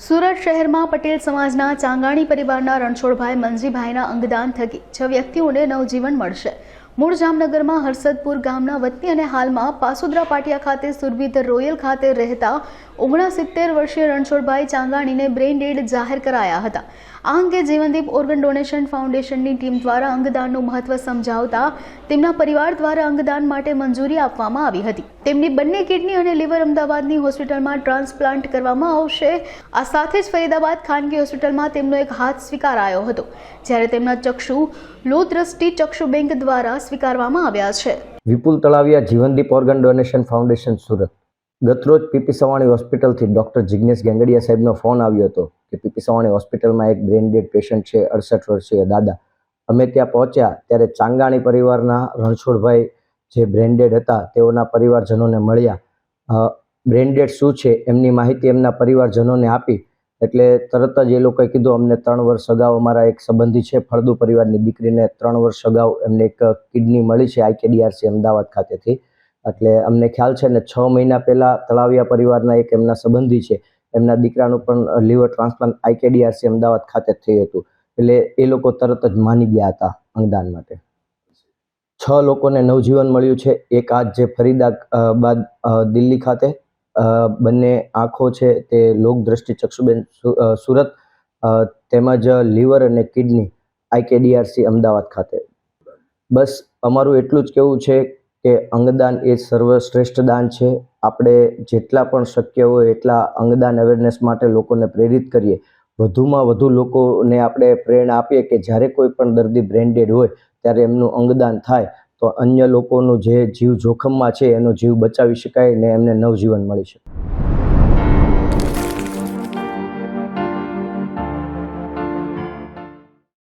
સુરત શહેરમાં પટેલ સમાજના ચાંગાણી પરિવારના રણછોડભાઈ મંજીભાઈના અંગદાન થકી 6 વ્યક્તિઓને નવજીવન મળશે। મૂળ જામનગરમાં હરસદપુર ગામના વતની અને હાલમાં પાસુદ્રા પાટિયા ખાતે સુરભી રોયલ ખાતે રહેતા 69 વર્ષીય રણછોડભાઈ ચાંગાણીને બ્રેઇન ડેડ જાહેર કરાયા હતા। આ અંગે જીવનદીપ ઓર્ગન ડોનેશન ફાઉન્ડેશનની ટીમ દ્વારા અંગદાનનું મહત્વ સમજાવતા તેમના પરિવાર દ્વારા અંગદાન માટે મંજૂરી આપવામાં આવી હતી। તેમની બંને કિડની અને લીવર અમદાવાદની હોસ્પિટલમાં ટ્રાન્સપ્લાન્ટ કરવામાં આવશે। આ સાથે જ ફરીદાબાદ ખાનગી હોસ્પિટલમાં તેમનો એક હાથ સ્વીકારાયો હતો, જ્યારે તેમના ચક્ષુ લો દ્રષ્ટિ ચક્ષુ બેંક દ્વારા સ્વીકારવામાં આવ્યા છે। Vipul Talaviya Jeevandeep organ donation foundation Surat. ગતરોજ પીપી સવાણી હોસ્પિટલથી ડૉક્ટર જિગ્નેશ ગેંગડિયા સાહેબનો ફોન આવ્યો હતો કે પીપી સવાણી હોસ્પિટલમાં એક બ્રેઇન ડેડ પેશન્ટ છે, 68 વર્ષીય દાદા। અમે ત્યાં પહોંચ્યા ત્યારે ચાંગાણી પરિવારના રણછોડભાઈ જે બ્રેઇન ડેડ હતા તેઓના પરિવારજનોને મળ્યા। બ્રેઇન ડેડ શું છે એમની માહિતી એમના પરિવારજનોને આપી એટલે તરત જ એ લોકોએ કીધું અમને 3 વર્ષ અગાઉ અમારા એક સંબંધી છે ફળદુ પરિવારની દીકરીને 3 વર્ષ અગાઉ એમને એક કિડની મળી છે IKDRC અમદાવાદ ખાતેથી। એટલે અમને ખ્યાલ છે ને 6 મહિના પહેલાં તળાવિયા પરિવારના એક એમના સંબંધી છે એમના દીકરાનું પણ લીવર ટ્રાન્સપ્લાન્ટ IKDRC અમદાવાદ ખાતે થયું હતું, એટલે એ લોકો તરત જ માની ગયા હતા અંગદાન માટે। 6 લોકોને નવજીવન મળ્યું છે। એક હાથ જે ફરીદાબાદ દિલ્હી ખાતે, બંને આંખો છે તે લોક દ્રષ્ટિ ચક્ષુબેન સુરત, તેમજ લીવર અને કિડની IKDRC અમદાવાદ ખાતે। બસ અમારું એટલું જ કહેવું છે કે અંગદાન એ સર્વશ્રેષ્ઠ દાન છે। આપણે જેટલા પણ શક્ય હોય એટલા અંગદાન અવેરનેસ માટે લોકોને પ્રેરિત કરીએ, વધુમાં વધુ લોકોને આપણે પ્રેરણા આપીએ કે જ્યારે કોઈ પણ દર્દી બ્રેઇન ડેડ હોય ત્યારે એમનું અંગદાન થાય તો અન્ય લોકોનું જે જીવ જોખમમાં છે એનો જીવ બચાવી શકાય ને એમને નવજીવન મળી શકે।